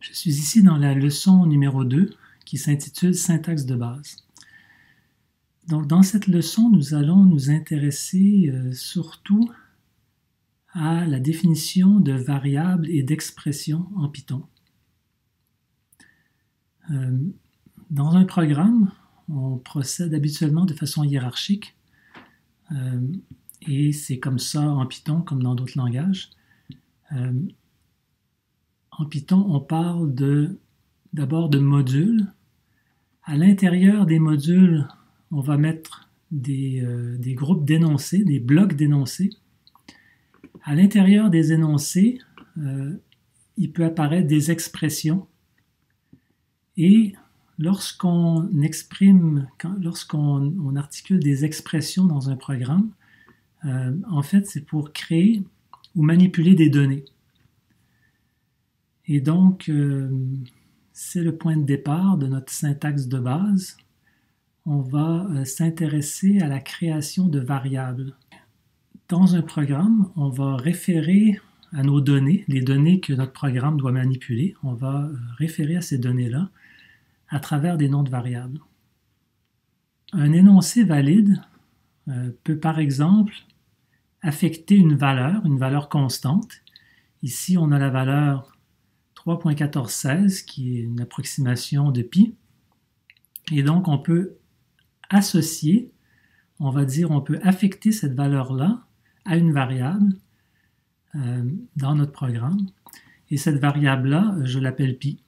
Je suis ici dans la leçon numéro 2 qui s'intitule Syntaxe de base. Donc, dans cette leçon, nous allons nous intéresser surtout à la définition de variables et d'expressions en Python. Dans un programme, on procède habituellement de façon hiérarchique et c'est comme ça en Python comme dans d'autres langages. En Python, on parle d'abord de modules. À l'intérieur des modules, on va mettre des groupes d'énoncés, des blocs d'énoncés. À l'intérieur des énoncés, il peut apparaître des expressions. Et lorsqu'on articule des expressions dans un programme, en fait, c'est pour créer ou manipuler des données. Et donc, c'est le point de départ de notre syntaxe de base. On va s'intéresser à la création de variables. Dans un programme, on va référer à nos données, les données que notre programme doit manipuler. On va référer à ces données-là à travers des noms de variables. Un énoncé valide peut par exemple affecter une valeur constante. Ici, on a la valeur 3.1416 qui est une approximation de pi. Et donc, on peut associer, on peut affecter cette valeur-là à une variable dans notre programme. Et cette variable-là, je l'appelle pi,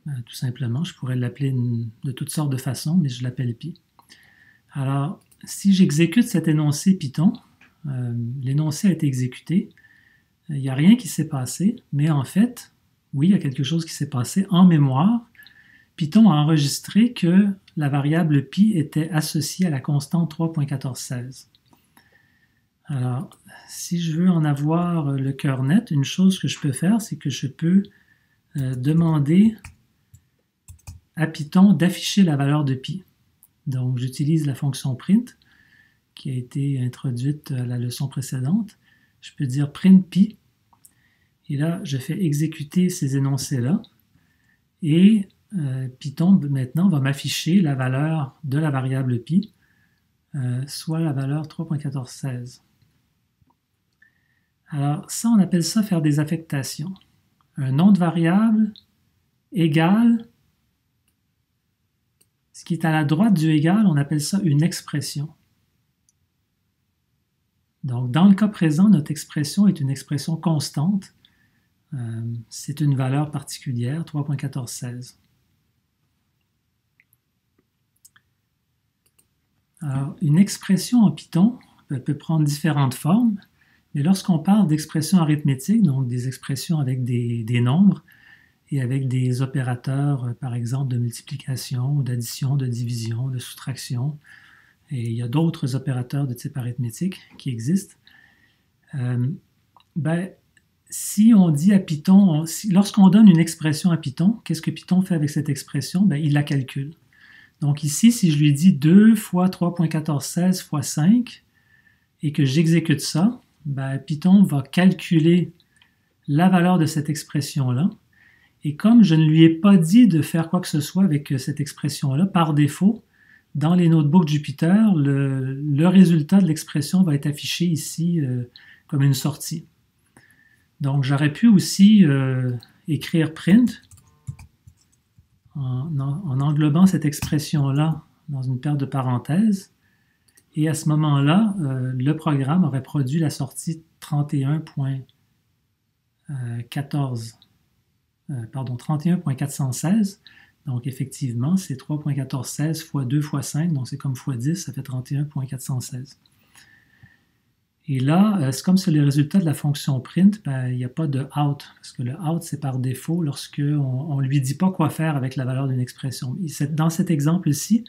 tout simplement. Je pourrais l'appeler de toutes sortes de façons, mais je l'appelle pi. Alors, si j'exécute cet énoncé Python, l'énoncé a été exécuté, il n'y a rien qui s'est passé, mais en fait, oui, il y a quelque chose qui s'est passé. En mémoire, Python a enregistré que la variable pi était associée à la constante 3.1416. Alors, si je veux en avoir le cœur net, une chose que je peux faire, c'est que je peux demander à Python d'afficher la valeur de pi. Donc, j'utilise la fonction print qui a été introduite à la leçon précédente. Je peux dire print pi. Et là, je fais exécuter ces énoncés-là. Et Python, maintenant, va m'afficher la valeur de la variable pi, soit la valeur 3.1416. Alors, ça, on appelle ça faire des affectations. Un nom de variable égale, ce qui est à la droite du égal, on appelle ça une expression. Donc, dans le cas présent, notre expression est une expression constante. C'est une valeur particulière, 3.1416. Alors, une expression en Python peut prendre différentes formes, mais lorsqu'on parle d'expressions arithmétiques, donc des expressions avec des nombres et avec des opérateurs, par exemple, de multiplication, ou d'addition, de division, de soustraction, et il y a d'autres opérateurs de type arithmétique qui existent, si on dit à Python, lorsqu'on donne une expression à Python, qu'est-ce que Python fait avec cette expression? Il la calcule. Donc ici, si je lui dis 2 fois 3.1416 fois 5 et que j'exécute ça, Python va calculer la valeur de cette expression-là. Et comme je ne lui ai pas dit de faire quoi que ce soit avec cette expression-là, par défaut, dans les notebooks Jupyter, le résultat de l'expression va être affiché ici comme une sortie. Donc, j'aurais pu aussi écrire print en englobant cette expression-là dans une paire de parenthèses. Et à ce moment-là, le programme aurait produit la sortie 31.416. Donc, effectivement, c'est 3.1416 fois 2 fois 5, donc c'est comme fois 10, ça fait 31.416. Et là, c'est comme sur les résultats de la fonction print, il n'y a pas de out, parce que le out, c'est par défaut lorsqu'on ne lui dit pas quoi faire avec la valeur d'une expression. Dans cet exemple-ci,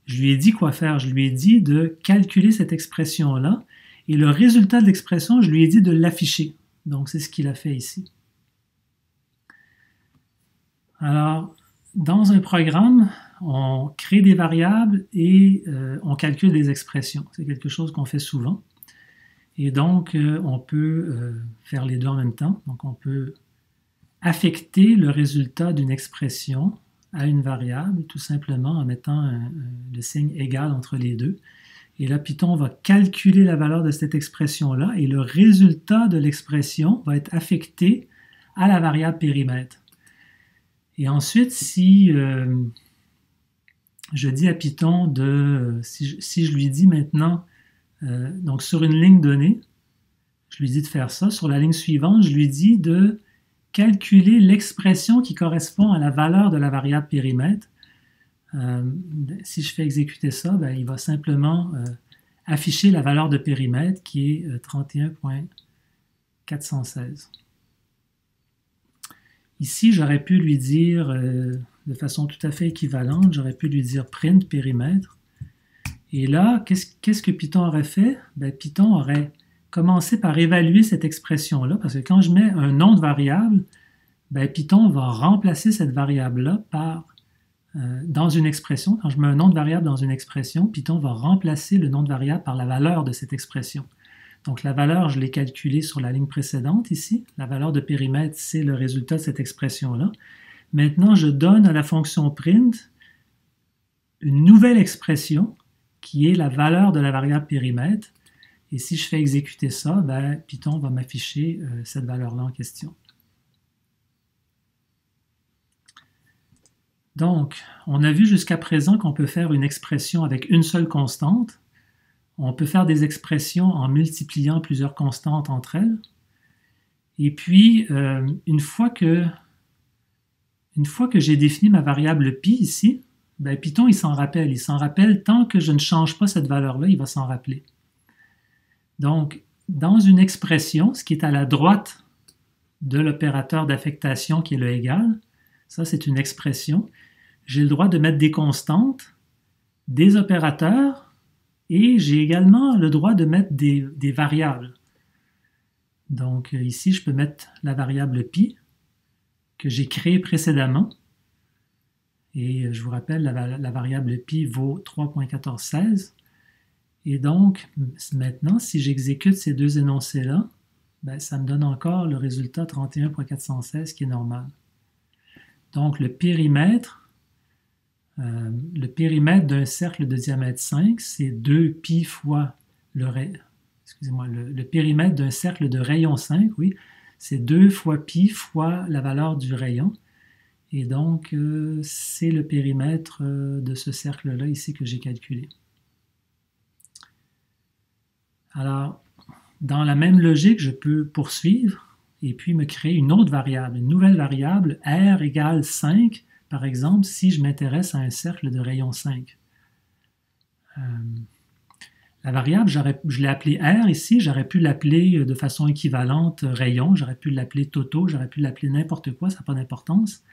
je lui ai dit quoi faire. Je lui ai dit de calculer cette expression-là, et le résultat de l'expression, je lui ai dit de l'afficher. Donc, c'est ce qu'il a fait ici. Alors, dans un programme, on crée des variables et on calcule des expressions. C'est quelque chose qu'on fait souvent. Et donc, on peut faire les deux en même temps. Donc, on peut affecter le résultat d'une expression à une variable, tout simplement en mettant le signe égal entre les deux. Et là, Python va calculer la valeur de cette expression-là et le résultat de l'expression va être affecté à la variable périmètre. Et ensuite, si je dis à Python si je lui dis maintenant, donc sur une ligne donnée, je lui dis de faire ça. Sur la ligne suivante, je lui dis de calculer l'expression qui correspond à la valeur de la variable périmètre. Si je fais exécuter ça, ben, il va simplement afficher la valeur de périmètre qui est 31.416. Ici, j'aurais pu lui dire de façon tout à fait équivalente, j'aurais pu lui dire print périmètre. Et là, qu'est-ce que Python aurait fait? Ben, Python aurait commencé par évaluer cette expression-là, parce que quand je mets un nom de variable, ben, Python va remplacer cette variable-là dans une expression. Quand je mets un nom de variable dans une expression, Python va remplacer le nom de variable par la valeur de cette expression. Donc la valeur, je l'ai calculée sur la ligne précédente ici. La valeur de périmètre, c'est le résultat de cette expression-là. Maintenant, je donne à la fonction print une nouvelle expression qui est la valeur de la variable périmètre. Et si je fais exécuter ça, ben, Python va m'afficher cette valeur-là en question. Donc, on a vu jusqu'à présent qu'on peut faire une expression avec une seule constante. On peut faire des expressions en multipliant plusieurs constantes entre elles. Et puis, une fois que j'ai défini ma variable pi ici, ben, Python, il s'en rappelle. Il s'en rappelle tant que je ne change pas cette valeur-là, il va s'en rappeler. Donc, dans une expression, ce qui est à la droite de l'opérateur d'affectation qui est le égal, ça c'est une expression, j'ai le droit de mettre des constantes, des opérateurs, et j'ai également le droit de mettre des variables. Donc ici, je peux mettre la variable pi que j'ai créée précédemment. Et je vous rappelle, la variable pi vaut 3.1416. Et donc, maintenant, si j'exécute ces deux énoncés-là, ben, ça me donne encore le résultat 31.416 qui est normal. Donc, le périmètre d'un cercle de diamètre 5, c'est 2pi fois le périmètre d'un cercle de rayon 5, oui, c'est 2 fois pi fois la valeur du rayon. Et donc, c'est le périmètre de ce cercle-là ici que j'ai calculé. Alors, dans la même logique, je peux poursuivre et puis me créer une autre variable, une nouvelle variable, r égale 5, par exemple, si je m'intéresse à un cercle de rayon 5. La variable, je l'ai appelée r ici, j'aurais pu l'appeler de façon équivalente rayon, j'aurais pu l'appeler toto, j'aurais pu l'appeler n'importe quoi, ça n'a pas d'importance,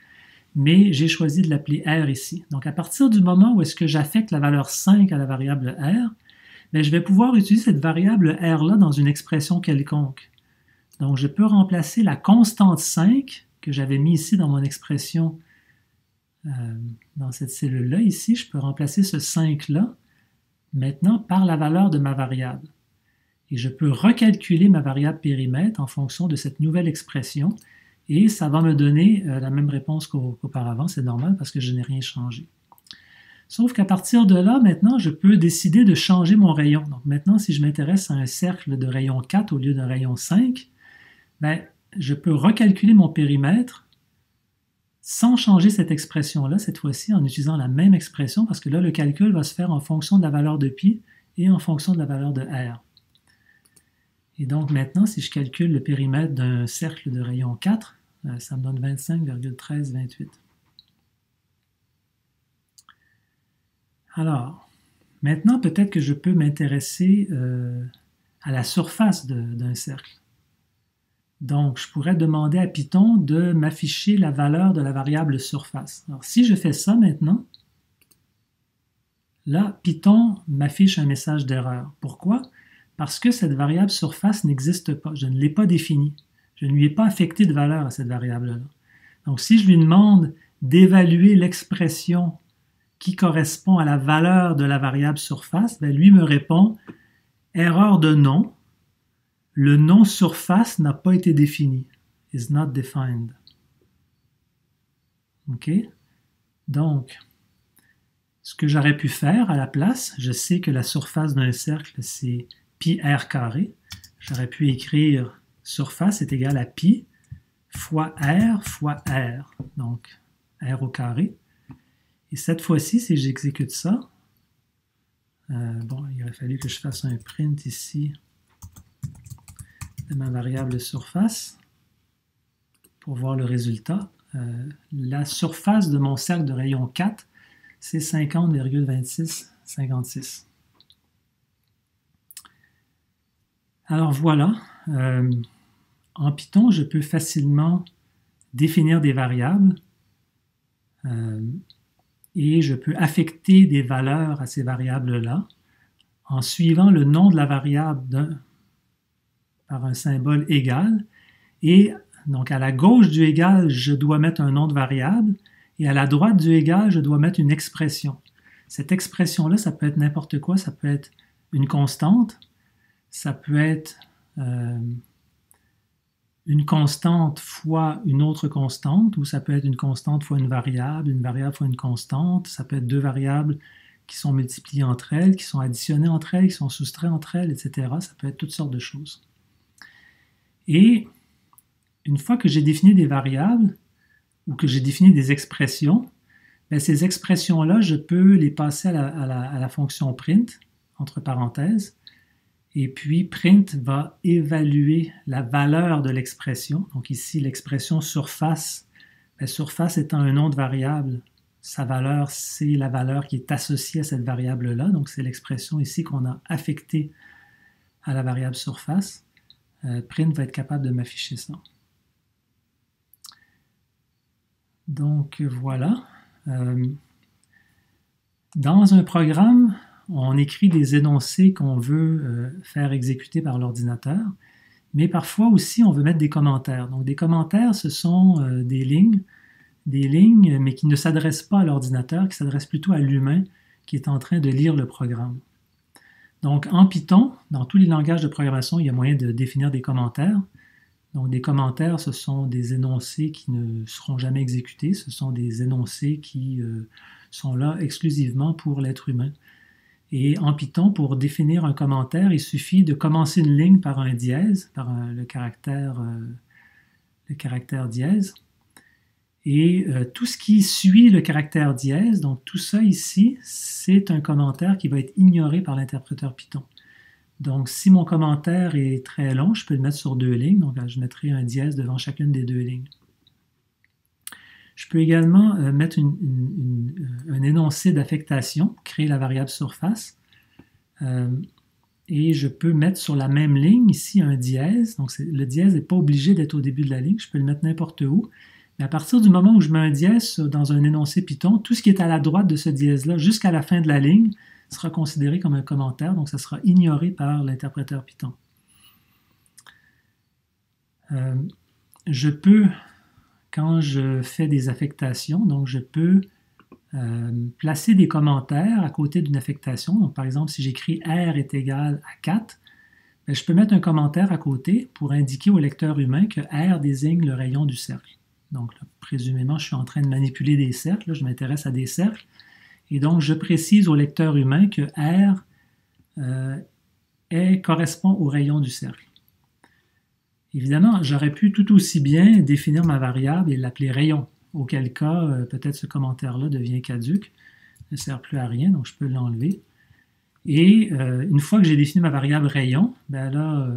mais j'ai choisi de l'appeler r ici. Donc, à partir du moment où est-ce que j'affecte la valeur 5 à la variable r, bien, je vais pouvoir utiliser cette variable r-là dans une expression quelconque. Donc, je peux remplacer la constante 5 que j'avais mis ici dans mon expression, dans cette cellule-là, ici, je peux remplacer ce 5-là maintenant par la valeur de ma variable. Et je peux recalculer ma variable périmètre en fonction de cette nouvelle expression et ça va me donner la même réponse qu'auparavant, c'est normal parce que je n'ai rien changé. Sauf qu'à partir de là, maintenant, je peux décider de changer mon rayon. Donc maintenant, si je m'intéresse à un cercle de rayon 4 au lieu d'un rayon 5, ben, je peux recalculer mon périmètre sans changer cette expression-là, cette fois-ci, en utilisant la même expression, parce que là, le calcul va se faire en fonction de la valeur de pi et en fonction de la valeur de r. Et donc maintenant, si je calcule le périmètre d'un cercle de rayon 4, ça me donne 25,1328. Alors, maintenant, peut-être que je peux m'intéresser à la surface d'un cercle. Donc, je pourrais demander à Python de m'afficher la valeur de la variable surface. Alors, si je fais ça maintenant, là, Python m'affiche un message d'erreur. Pourquoi? Parce que cette variable surface n'existe pas. Je ne l'ai pas définie. Je ne lui ai pas affecté de valeur à cette variable-là. Donc, si je lui demande d'évaluer l'expression qui correspond à la valeur de la variable surface, bien, lui me répond « Erreur de nom ». Le nom surface n'a pas été défini. Is not defined. OK? Donc, ce que j'aurais pu faire à la place, je sais que la surface d'un cercle, c'est pi r carré. J'aurais pu écrire surface est égal à pi fois r, donc r au carré. Et cette fois-ci, si j'exécute ça, bon, il aurait fallu que je fasse un print ici de ma variable surface pour voir le résultat. La surface de mon cercle de rayon 4, c'est 50,2656. Alors voilà, en Python, je peux facilement définir des variables et je peux affecter des valeurs à ces variables-là en suivant le nom de la variable par un symbole égal. Et donc à la gauche du égal, je dois mettre un nom de variable et à la droite du égal, je dois mettre une expression. Cette expression-là, ça peut être n'importe quoi, ça peut être une constante, ça peut être une constante fois une autre constante, ou ça peut être une constante fois une variable fois une constante, ça peut être deux variables qui sont multipliées entre elles, qui sont additionnées entre elles, qui sont soustraites entre elles, etc. Ça peut être toutes sortes de choses. Et une fois que j'ai défini des variables, ou que j'ai défini des expressions, bien, ces expressions-là, je peux les passer à la fonction print, entre parenthèses, et puis print va évaluer la valeur de l'expression. Donc ici, l'expression surface, bien, surface étant un nom de variable, sa valeur, c'est la valeur qui est associée à cette variable-là. Donc c'est l'expression ici qu'on a affectée à la variable surface. Print va être capable de m'afficher ça. Donc voilà. Dans un programme, on écrit des énoncés qu'on veut faire exécuter par l'ordinateur, mais parfois aussi on veut mettre des commentaires. Donc des commentaires, ce sont des lignes, mais qui ne s'adressent pas à l'ordinateur, qui s'adressent plutôt à l'humain qui est en train de lire le programme. Donc en Python, dans tous les langages de programmation, il y a moyen de définir des commentaires. Donc des commentaires, ce sont des énoncés qui ne seront jamais exécutés, ce sont des énoncés qui sont là exclusivement pour l'être humain. Et en Python, pour définir un commentaire, il suffit de commencer une ligne par un dièse, par le caractère dièse. Et tout ce qui suit le caractère dièse, donc tout ça ici, c'est un commentaire qui va être ignoré par l'interpréteur Python. Donc si mon commentaire est très long, je peux le mettre sur deux lignes, donc je mettrai un dièse devant chacune des deux lignes. Je peux également mettre un énoncé d'affectation, créer la variable surface, et je peux mettre sur la même ligne ici un dièse. Donc le dièse n'est pas obligé d'être au début de la ligne, je peux le mettre n'importe où. Mais à partir du moment où je mets un dièse dans un énoncé Python, tout ce qui est à la droite de ce dièse-là jusqu'à la fin de la ligne sera considéré comme un commentaire, donc ça sera ignoré par l'interpréteur Python. Je peux, quand je fais des affectations, donc je peux placer des commentaires à côté d'une affectation. Donc par exemple, si j'écris R est égal à 4, bien, je peux mettre un commentaire à côté pour indiquer au lecteur humain que R désigne le rayon du cercle. Donc là, présumément, je suis en train de manipuler des cercles, là, je m'intéresse à des cercles, et donc je précise au lecteur humain que R correspond au rayon du cercle. Évidemment, j'aurais pu tout aussi bien définir ma variable et l'appeler rayon, auquel cas, peut-être ce commentaire-là devient caduc, ne sert plus à rien, donc je peux l'enlever. Et une fois que j'ai défini ma variable rayon, ben là,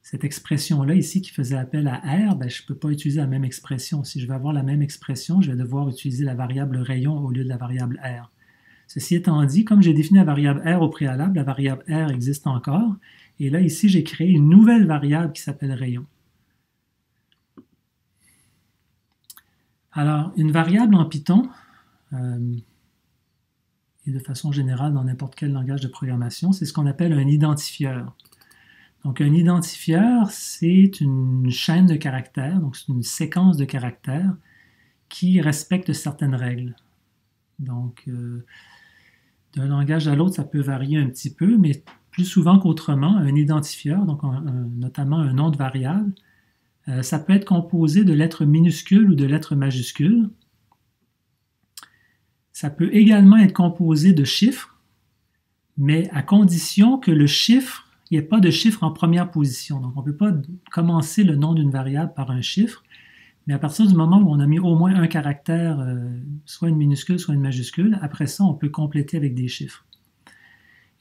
cette expression-là ici qui faisait appel à R, ben je ne peux pas utiliser la même expression. Si je veux avoir la même expression, je vais devoir utiliser la variable rayon au lieu de la variable R. Ceci étant dit, comme j'ai défini la variable R au préalable, la variable R existe encore. Et là, ici, j'ai créé une nouvelle variable qui s'appelle rayon. Alors, une variable en Python, et de façon générale dans n'importe quel langage de programmation, c'est ce qu'on appelle un identifieur. Donc, un identifieur, c'est une chaîne de caractères, donc c'est une séquence de caractères qui respecte certaines règles. Donc, d'un langage à l'autre, ça peut varier un petit peu, mais plus souvent qu'autrement, un identifieur, donc notamment un nom de variable, ça peut être composé de lettres minuscules ou de lettres majuscules. Ça peut également être composé de chiffres, mais à condition que le chiffre, il n'y ait pas de chiffre en première position. Donc, on ne peut pas commencer le nom d'une variable par un chiffre, mais à partir du moment où on a mis au moins un caractère, soit une minuscule, soit une majuscule, après ça, on peut compléter avec des chiffres.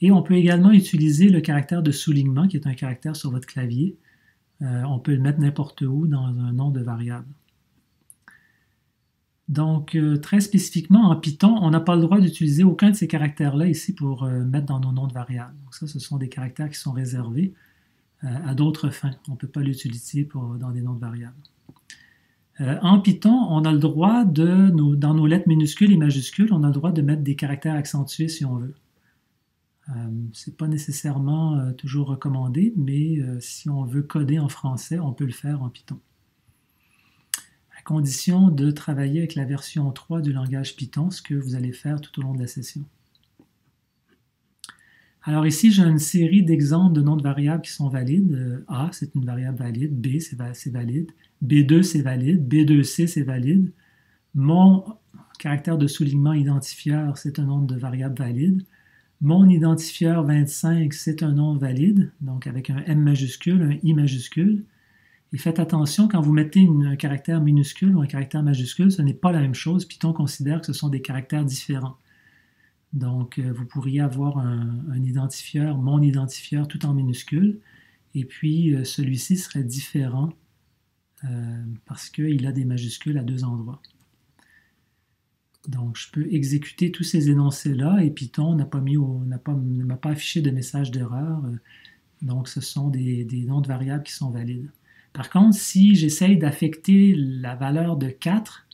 Et on peut également utiliser le caractère de soulignement, qui est un caractère sur votre clavier. On peut le mettre n'importe où dans un nom de variable. Donc, très spécifiquement, en Python, on n'a pas le droit d'utiliser aucun de ces caractères-là ici pour mettre dans nos noms de variables. Donc ça, ce sont des caractères qui sont réservés à d'autres fins. On ne peut pas l'utiliser dans des noms de variables. En Python, on a le droit dans nos lettres minuscules et majuscules, on a le droit de mettre des caractères accentués si on veut. Ce n'est pas nécessairement toujours recommandé, mais si on veut coder en français, on peut le faire en Python. À condition de travailler avec la version 3 du langage Python, ce que vous allez faire tout au long de la session. Alors ici, j'ai une série d'exemples de noms de variables qui sont valides. A, c'est une variable valide. B, c'est valide. B2, c'est valide. B2C, c'est valide. Mon caractère de soulignement identifieur, c'est un nom de variable valide. Mon identifieur 25, c'est un nom valide, donc avec un M majuscule, un I majuscule. Et faites attention, quand vous mettez un caractère minuscule ou un caractère majuscule, ce n'est pas la même chose. Python considère que ce sont des caractères différents. Donc, vous pourriez avoir un identifieur, mon identifieur, tout en minuscule, et puis celui-ci serait différent parce qu'il a des majuscules à deux endroits. Donc, je peux exécuter tous ces énoncés-là, et Python ne m'a pas affiché de message d'erreur. Donc, ce sont des noms de variables qui sont valides. Par contre, si j'essaye d'affecter la valeur de 4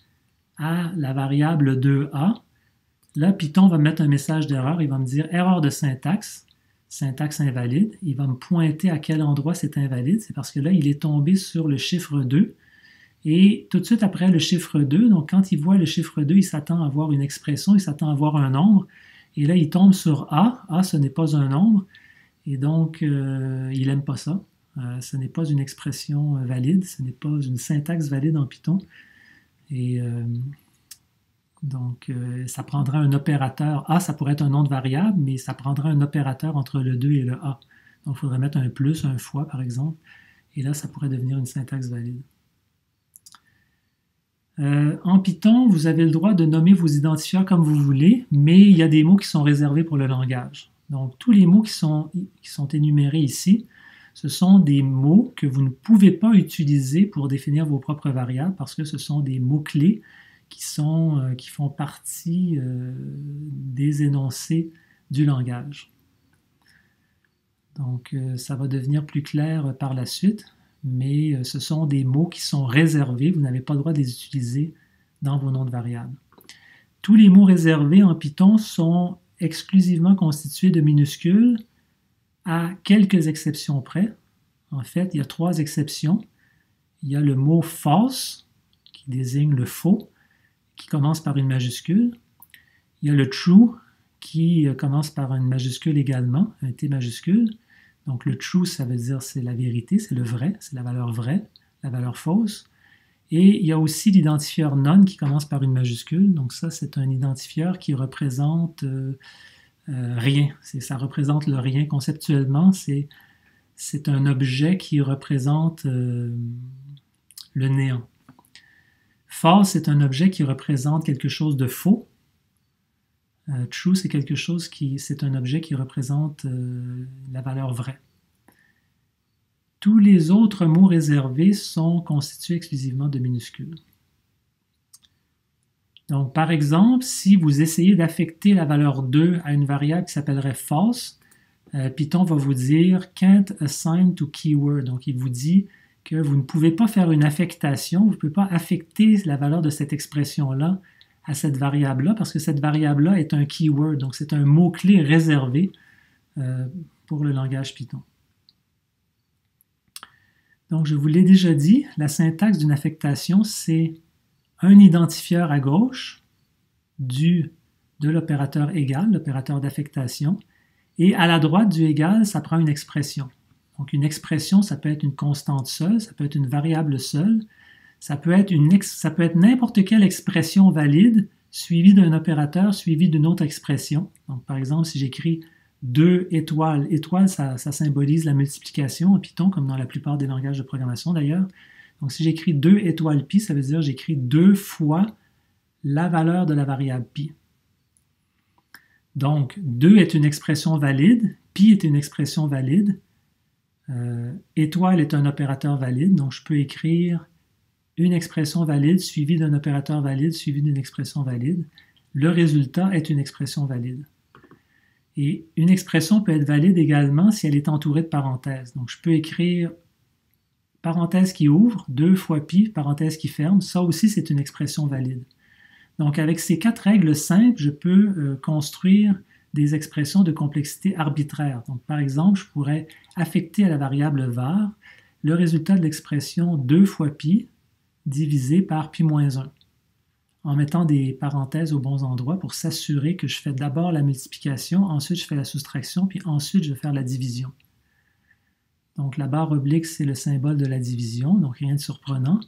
à la variable 2a, là, Python va me mettre un message d'erreur. Il va me dire « erreur de syntaxe », syntaxe invalide. Il va me pointer à quel endroit c'est invalide. C'est parce que là, il est tombé sur le chiffre 2. Et tout de suite après le chiffre 2, donc quand il voit le chiffre 2, il s'attend à voir une expression, il s'attend à voir un nombre. Et là, il tombe sur A. A, ce n'est pas un nombre. Et donc, il n'aime pas ça. Ce n'est pas une expression valide, ce n'est pas une syntaxe valide en Python. Et donc, ça prendra un opérateur. A, ça pourrait être un nom de variable, mais ça prendra un opérateur entre le 2 et le A. Donc, il faudrait mettre un plus, un fois, par exemple. Et là, ça pourrait devenir une syntaxe valide. En Python, vous avez le droit de nommer vos identifieurs comme vous voulez, mais il y a des mots qui sont réservés pour le langage. Donc, tous les mots qui sont énumérés ici, ce sont des mots que vous ne pouvez pas utiliser pour définir vos propres variables parce que ce sont des mots-clés qui font partie des énoncés du langage. Donc, ça va devenir plus clair par la suite, mais ce sont des mots qui sont réservés. Vous n'avez pas le droit de les utiliser dans vos noms de variables. Tous les mots réservés en Python sont exclusivement constitués de minuscules, à quelques exceptions près. En fait, il y a 3 exceptions. Il y a le mot false, qui désigne le faux, qui commence par une majuscule. Il y a le true, qui commence par une majuscule également, un T majuscule. Donc le true, ça veut dire c'est la vérité, c'est le vrai, c'est la valeur vraie, la valeur fausse. Et il y a aussi l'identifieur none qui commence par une majuscule. Donc ça, c'est un identifieur qui représente rien. Ça représente le rien. Conceptuellement, c'est un objet qui représente le néant. False, c'est un objet qui représente quelque chose de faux. True, c'est un objet qui représente la valeur vraie. Tous les autres mots réservés sont constitués exclusivement de minuscules. Donc, par exemple, si vous essayez d'affecter la valeur 2 à une variable qui s'appellerait false, Python va vous dire « can't assign to keyword ». Donc, il vous dit que vous ne pouvez pas faire une affectation, vous ne pouvez pas affecter la valeur de cette expression-là à cette variable-là, parce que cette variable-là est un keyword, donc c'est un mot-clé réservé pour le langage Python. Donc, je vous l'ai déjà dit, la syntaxe d'une affectation, c'est un identifieur à gauche de l'opérateur égal, l'opérateur d'affectation, et à la droite du égal, ça prend une expression. Donc, une expression, ça peut être une constante seule, ça peut être une variable seule, ça peut être n'importe quelle expression valide suivi d'un opérateur, suivi d'une autre expression. Donc, par exemple, si j'écris 2 étoiles, étoile, ça symbolise la multiplication en Python, comme dans la plupart des langages de programmation d'ailleurs. Donc, si j'écris 2 étoiles pi, ça veut dire que j'écris 2 fois la valeur de la variable pi. Donc, 2 est une expression valide, pi est une expression valide, étoile est un opérateur valide, donc je peux écrire une expression valide suivie d'un opérateur valide suivi d'une expression valide. Le résultat est une expression valide. Et une expression peut être valide également si elle est entourée de parenthèses. Donc, je peux écrire parenthèse qui ouvre, 2 fois pi, parenthèse qui ferme. Ça aussi, c'est une expression valide. Donc, avec ces 4 règles simples, je peux construire des expressions de complexité arbitraire. Donc, par exemple, je pourrais affecter à la variable var le résultat de l'expression 2 fois pi divisé par pi moins 1, en mettant des parenthèses aux bons endroits pour s'assurer que je fais d'abord la multiplication, ensuite je fais la soustraction, puis ensuite je vais faire la division. Donc la barre oblique, c'est le symbole de la division, donc rien de surprenant.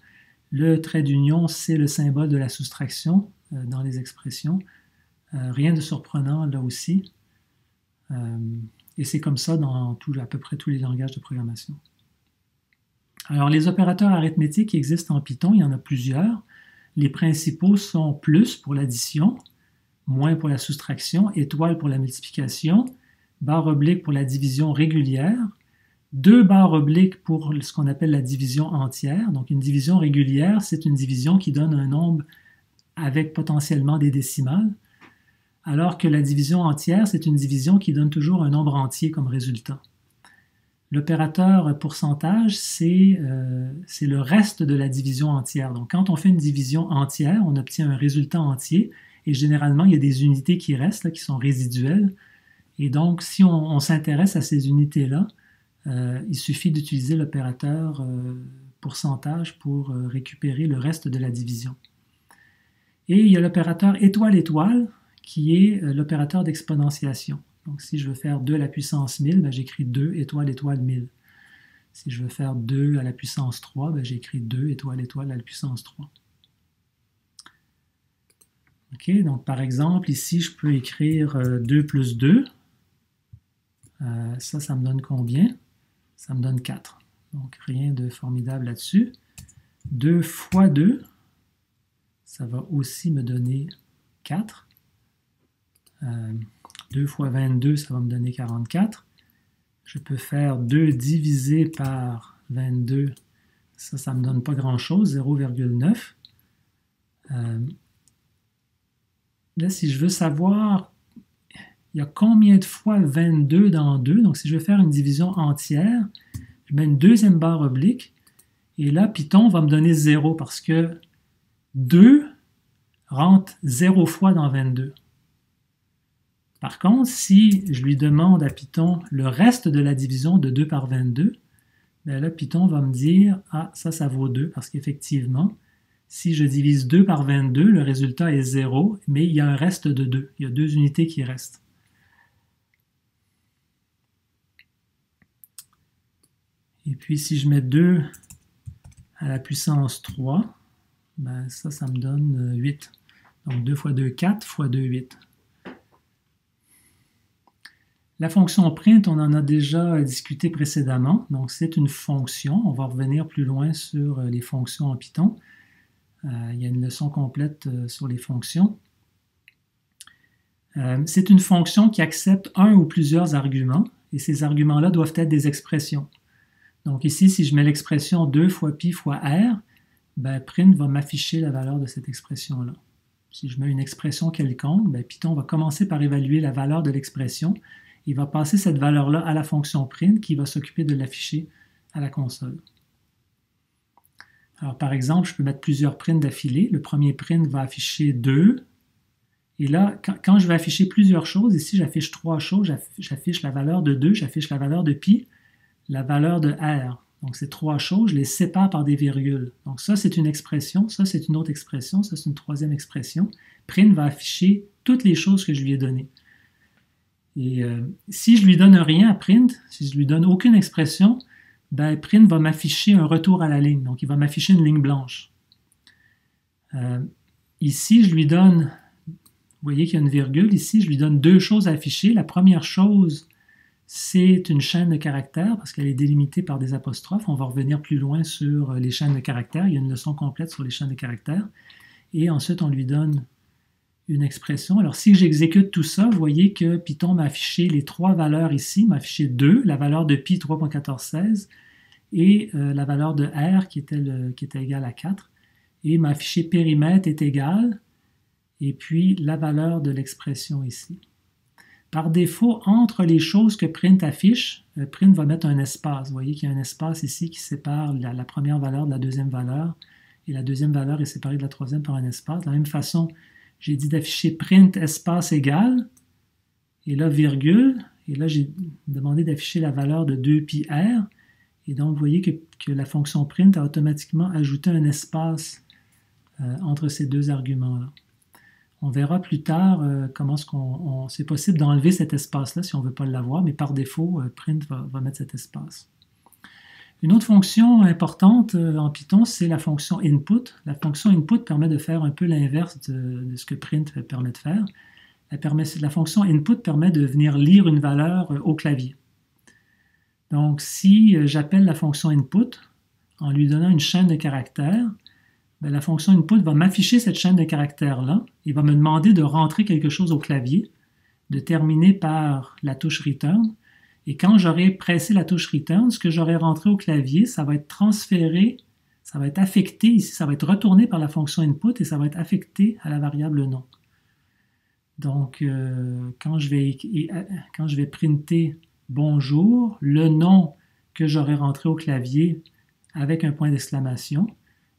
Le trait d'union, c'est le symbole de la soustraction dans les expressions. Rien de surprenant là aussi. Et c'est comme ça dans à peu près tous les langages de programmation. Alors les opérateurs arithmétiques qui existent en Python, il y en a plusieurs. Les principaux sont plus pour l'addition, moins pour la soustraction, étoile pour la multiplication, barre oblique pour la division régulière, 2 barres obliques pour ce qu'on appelle la division entière. Donc une division régulière, c'est une division qui donne un nombre avec potentiellement des décimales, alors que la division entière, c'est une division qui donne toujours un nombre entier comme résultat. L'opérateur pourcentage, c'est le reste de la division entière. Donc, quand on fait une division entière, on obtient un résultat entier et généralement, il y a des unités qui restent, là, qui sont résiduelles. Et donc, si on s'intéresse à ces unités-là, il suffit d'utiliser l'opérateur pourcentage pour récupérer le reste de la division. Et il y a l'opérateur étoile-étoile qui est l'opérateur d'exponentiation. Donc, si je veux faire 2 à la puissance 1000, ben, j'écris 2 étoile étoile 1000. Si je veux faire 2 à la puissance 3, ben, j'écris 2 étoile étoile à la puissance 3. OK, donc par exemple, ici, je peux écrire 2 plus 2. Ça me donne combien? Ça me donne 4. Donc, rien de formidable là-dessus. 2 fois 2, ça va aussi me donner 4. 2 fois 22, ça va me donner 44. Je peux faire 2 divisé par 22. Ça ne me donne pas grand-chose, 0,9. Là, si je veux savoir, il y a combien de fois 22 dans 2. Donc, si je veux faire une division entière, je mets une deuxième barre oblique. Et là, Python va me donner 0 parce que 2 rentre 0 fois dans 22. Par contre, si je lui demande à Python le reste de la division de 2 par 22, bien là, Python va me dire « Ah, ça vaut 2 » parce qu'effectivement, si je divise 2 par 22, le résultat est 0, mais il y a un reste de 2. Il y a 2 unités qui restent. Et puis, si je mets 2 à la puissance 3, ben ça me donne 8. Donc 2 fois 2, 4, fois 2, 8. La fonction print, on en a déjà discuté précédemment. Donc, c'est une fonction. On va revenir plus loin sur les fonctions en Python. Il y a une leçon complète sur les fonctions. C'est une fonction qui accepte un ou plusieurs arguments. Et ces arguments-là doivent être des expressions. Donc ici, si je mets l'expression 2 fois pi fois r, ben, print va m'afficher la valeur de cette expression-là. Si je mets une expression quelconque, ben, Python va commencer par évaluer la valeur de l'expression. Il va passer cette valeur-là à la fonction print qui va s'occuper de l'afficher à la console. Alors par exemple, je peux mettre plusieurs prints d'affilée. Le premier print va afficher 2. Et là, quand je vais afficher plusieurs choses, ici j'affiche 3 choses, j'affiche la valeur de 2, j'affiche la valeur de pi, la valeur de r. Donc ces 3 choses, je les sépare par des virgules. Donc ça c'est une expression, ça c'est une autre expression, ça c'est une troisième expression. Print va afficher toutes les choses que je lui ai données. Et si je lui donne rien à print, si je lui donne aucune expression, ben, print va m'afficher un retour à la ligne. Donc, il va m'afficher une ligne blanche. Ici, je lui donne voyez qu'il y a une virgule ici, je lui donne deux choses à afficher. La première chose, c'est une chaîne de caractères parce qu'elle est délimitée par des apostrophes. On va revenir plus loin sur les chaînes de caractères. Il y a une leçon complète sur les chaînes de caractères. Et ensuite, on lui donne une expression. Alors, si j'exécute tout ça, vous voyez que Python m'a affiché les trois valeurs ici. Il m'a affiché 2, la valeur de pi 3.1416 et la valeur de r qui était égale à 4. Et il m'a affiché périmètre est égal et puis la valeur de l'expression ici. Par défaut, entre les choses que print affiche, print va mettre un espace. Vous voyez qu'il y a un espace ici qui sépare la première valeur de la deuxième valeur, et la deuxième valeur est séparée de la troisième par un espace. De la même façon, j'ai dit d'afficher print espace égal, et là virgule, et là j'ai demandé d'afficher la valeur de 2πr, et donc vous voyez que la fonction print a automatiquement ajouté un espace entre ces deux arguments-là. On verra plus tard comment c'est possible d'enlever cet espace-là si on ne veut pas l'avoir, mais par défaut, print va mettre cet espace. Une autre fonction importante en Python, c'est la fonction input. La fonction input permet de faire un peu l'inverse de ce que print permet de faire. La fonction input permet de venir lire une valeur au clavier. Donc, si j'appelle la fonction input en lui donnant une chaîne de caractères, bien, la fonction input va m'afficher cette chaîne de caractères-là et va me demander de rentrer quelque chose au clavier, de terminer par la touche return. Et quand j'aurai pressé la touche return, ce que j'aurai rentré au clavier, ça va être transféré, ça va être affecté ici, ça va être retourné par la fonction input et ça va être affecté à la variable nom. Donc, quand je vais printer bonjour, le nom que j'aurai rentré au clavier avec un point d'exclamation,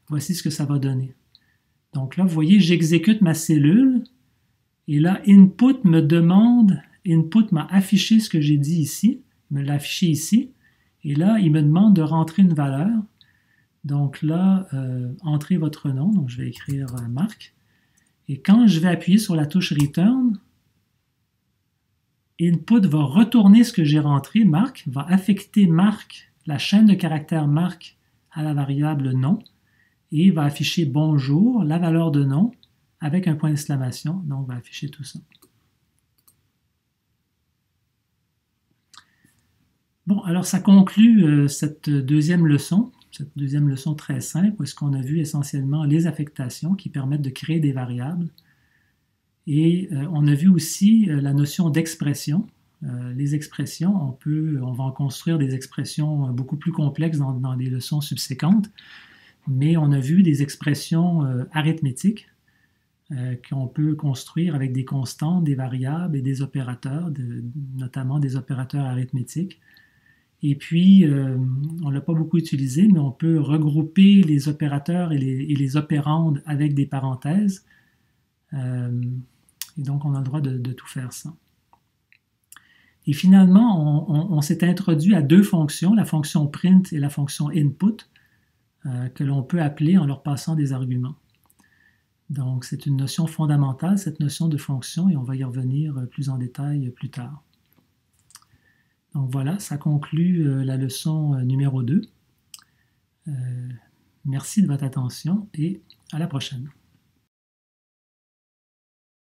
voici ce que ça va donner. Donc là, vous voyez, j'exécute ma cellule et là, input m'a affiché ce que j'ai dit ici, il me l'a affiché ici, et là, il me demande de rentrer une valeur. Donc là, entrez votre nom, donc je vais écrire Marc. Et quand je vais appuyer sur la touche Return, input va retourner ce que j'ai rentré, Marc, va affecter Marc, la chaîne de caractères Marc à la variable nom, et va afficher bonjour, la valeur de nom, avec un point d'exclamation, donc on va afficher tout ça. Bon, alors ça conclut cette deuxième leçon très simple, où est-ce qu'on a vu essentiellement les affectations qui permettent de créer des variables. Et on a vu aussi la notion d'expression. Les expressions, on va en construire des expressions beaucoup plus complexes dans des leçons subséquentes, mais on a vu des expressions arithmétiques qu'on peut construire avec des constantes, des variables et des opérateurs, notamment des opérateurs arithmétiques. Et puis, on ne l'a pas beaucoup utilisé, mais on peut regrouper les opérateurs et les opérandes avec des parenthèses. Et donc, on a le droit de tout faire ça. Et finalement, on s'est introduit à deux fonctions, la fonction print et la fonction input, que l'on peut appeler en leur passant des arguments. Donc, c'est une notion fondamentale, cette notion de fonction, et on va y revenir plus en détail plus tard. Donc voilà, ça conclut la leçon numéro 2. Merci de votre attention et à la prochaine.